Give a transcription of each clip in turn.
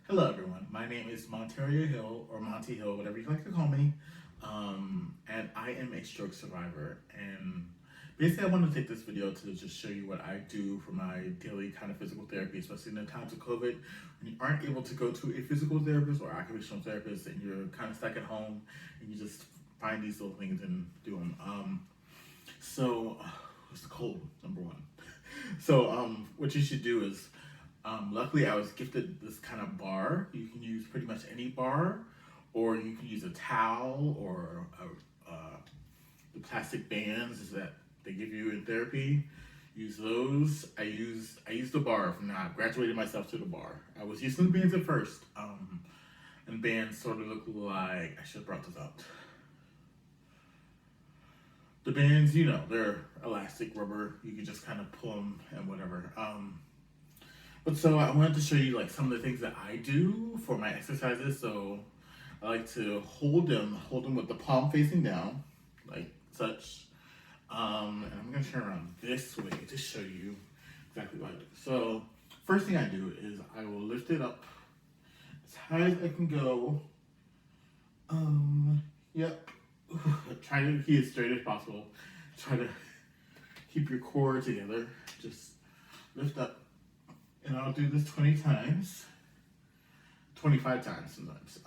Hello everyone, my name is Monteria Hill, or Monty Hill, whatever you like to call me, and I am a stroke survivor, and basically I want to take this video to just show you what I do for my daily kind of physical therapy, especially in the times of COVID, when you aren't able to go to a physical therapist or occupational therapist, and you're kind of stuck at home, and you just find these little things and do them. So, it's the cold, number one. So, what you should do is, luckily, I was gifted this kind of bar. You can use pretty much any bar, or you can use a towel or the plastic bands that they give you in therapy. Use those. I use the bar from now. I graduated myself to the bar. I was using the bands at first, and bands sort of look like I should have brought this out. The bands, they're elastic rubber. You can just kind of pull them and whatever. But so I wanted to show you like some of the things that I do for my exercises. So I like to hold them with the palm facing down, like such. And I'm gonna turn around this way to show you exactly what I do. So first thing I do is I will lift it up as high as I can go. Yep. Try to keep it straight as possible. Try to keep your core together. Just lift up. And I'll do this 20 times, 25 times sometimes.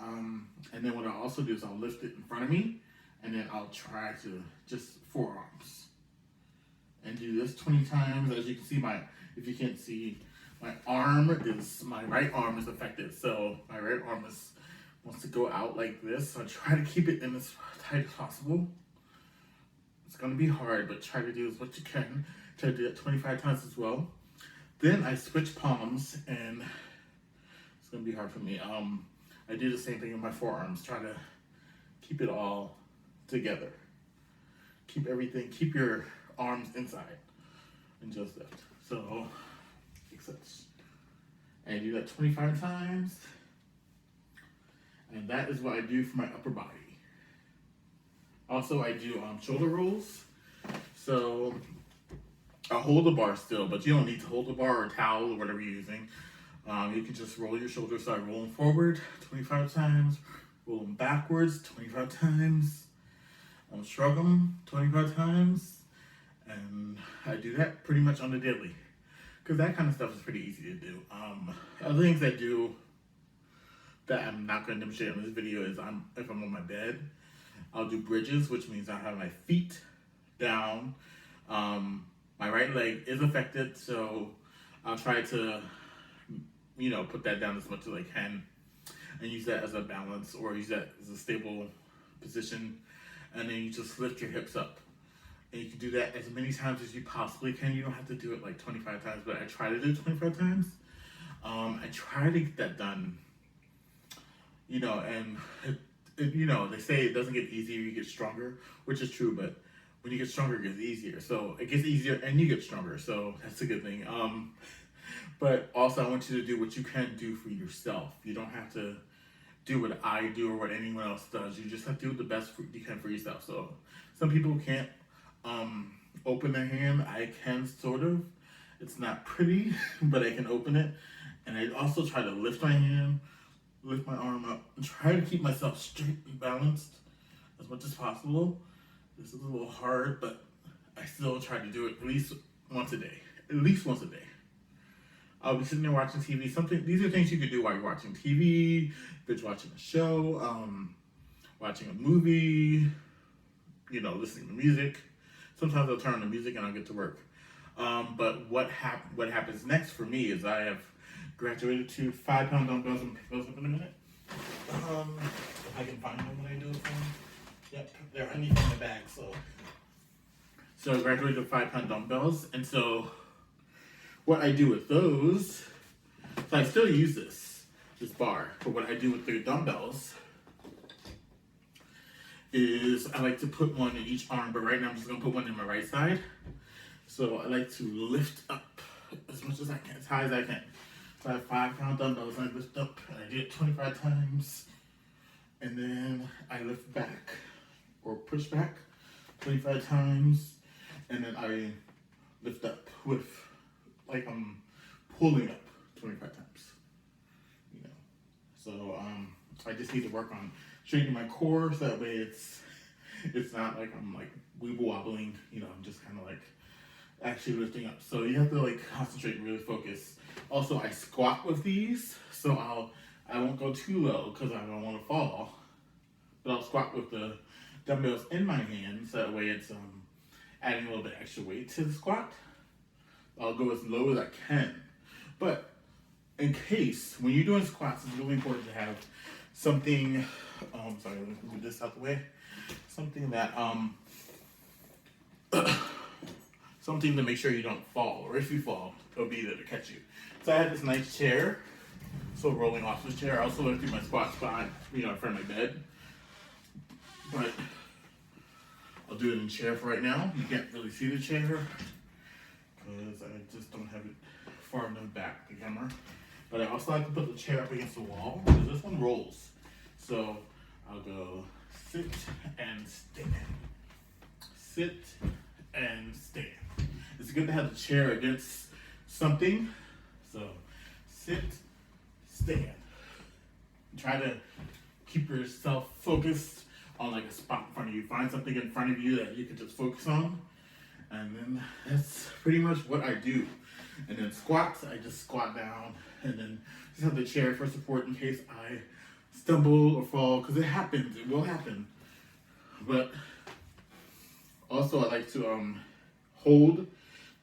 And then what I'll also do is I'll lift it in front of me, and then I'll try to just forearms. And do this 20 times. As you can see, if you can't see, my right arm is affected. So my right arm wants to go out like this. So I try to keep it in as tight as possible. It's gonna be hard, but try to do as what you can. Try to do it 25 times as well. Then I switch palms, and it's gonna be hard for me. I do the same thing with my forearms. Try to keep it all together. Keep your arms inside, and just lift. So, and I do that 25 times, and that is what I do for my upper body. Also, I do shoulder rolls. So I'll hold the bar still, but you don't need to hold the bar or towel or whatever you're using. You can just roll your shoulders. So I roll them forward 25 times, roll them backwards 25 times, shrug them 25 times, and I do that pretty much on the daily. Because that kind of stuff is pretty easy to do. Other things I do that I'm not going to demonstrate on this video is if I'm on my bed, I'll do bridges, which means I have my feet down. My right leg is affected, so I'll try to, put that down as much as I can and use that as a balance or use that as a stable position. And then you just lift your hips up. And you can do that as many times as you possibly can. You don't have to do it like 25 times, but I try to do it 25 times. I try to get that done, and they say it doesn't get easier, you get stronger, which is true, but when you get stronger, it gets easier. So it gets easier and you get stronger. So that's a good thing. But also I want you to do what you can do for yourself. You don't have to do what I do or what anyone else does. You just have to do the best you can for yourself. So some people can't open their hand. I can sort of. It's not pretty, but I can open it. And I also try to lift my hand, lift my arm up, and try to keep myself straight and balanced as much as possible. This is a little hard, but I still try to do it at least once a day. At least once a day. I'll be sitting there watching TV. These are things you can do while you're watching TV, if you're watching a show, watching a movie, listening to music. Sometimes I'll turn on the music and I'll get to work. But what happens next for me is I have graduated to 5-pound dumbbells. I'm pick those up in a minute. If I can find them when I do it for them. Yep, they're underneath in the bag, so I graduated to 5-pound dumbbells, and so what I do with those, so I still use this bar, but what I do with the dumbbells is I like to put one in each arm, but right now I'm just gonna put one in my right side. So I like to lift up as much as I can, as high as I can. So I have 5-pound dumbbells, and I lift up, and I do it 25 times, and then I lift back, or push back 25 times, and then I lift up with, like I'm pulling up 25 times, So I just need to work on straightening my core so that way it's not like I'm like weeble wobbling, you know, I'm just kind of like actually lifting up. So you have to like concentrate and really focus. Also, I squat with these, so I won't go too low because I don't want to fall. But I'll squat with the dumbbells in my hands. So that way it's adding a little bit extra weight to the squat. I'll go as low as I can. But in case when you're doing squats, it's really important to have something. Sorry, let me move this out the way. Something that something to make sure you don't fall, or if you fall, it'll be there to catch you. So I had this nice chair. So rolling off this chair, I also went through my squat spot, you know, in front of my bed. But I'll do it in chair for right now. You can't really see the chair because I just don't have it far enough back, the camera. But I also like to put the chair up against the wall because this one rolls. So I'll go sit and stand. Sit and stand. It's good to have the chair against something. So sit, stand. Try to keep yourself focused on like a spot in front of you. Find something in front of you that you can just focus on. And then that's pretty much what I do. And then squats, I just squat down and then just have the chair for support in case I stumble or fall, because it happens, it will happen. But also I like to hold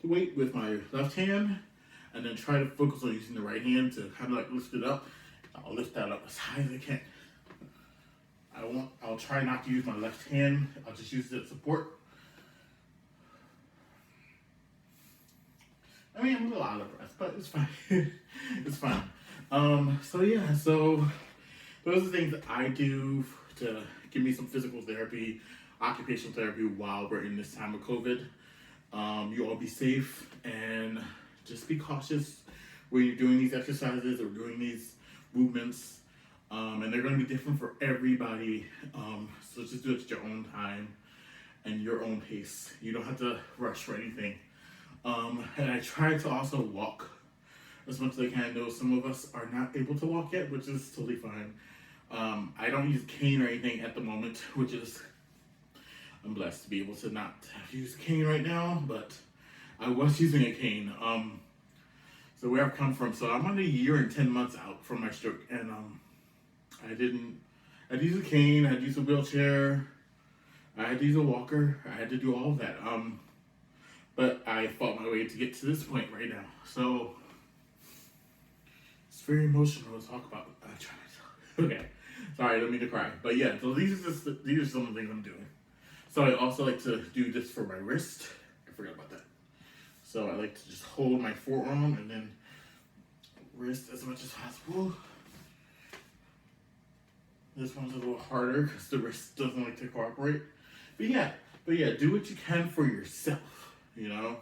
the weight with my left hand and then try to focus on using the right hand to kind of like lift it up. I'll lift that up as high as I can. I'll try not to use my left hand. I'll just use it as support. I mean, I'm a little out of breath, but it's fine. It's fine. So yeah, so those are things that I do to give me some physical therapy, occupational therapy while we're in this time of COVID. You all be safe and just be cautious when you're doing these exercises or doing these movements. And they're going to be different for everybody. So just do it at your own time and your own pace. You don't have to rush for anything. And I try to also walk as much as I can. I know some of us are not able to walk yet, which is totally fine. I don't use a cane or anything at the moment, which is, I'm blessed to be able to not have to use a cane right now, but I was using a cane. So where I've come from, so I'm on a year and 10 months out from my stroke, and I'd use a cane, I'd use a wheelchair, I had to use a walker, I had to do all of that. But I fought my way to get to this point right now. So it's very emotional to talk about. I try not to. Okay, sorry, I don't mean to cry. But yeah, so these are some of the things I'm doing. So I also like to do this for my wrist. I forgot about that. So I like to just hold my forearm and then wrist as much as possible. This one's a little harder because the wrist doesn't like to cooperate. But yeah, do what you can for yourself. You know,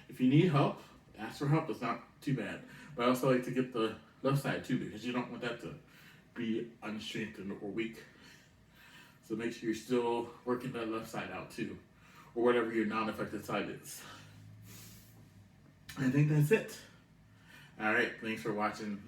if you need help, ask for help. It's not too bad. But I also like to get the left side too, because you don't want that to be unstrengthened or weak. So make sure you're still working that left side out too, or whatever your non-affected side is. I think that's it. All right, thanks for watching.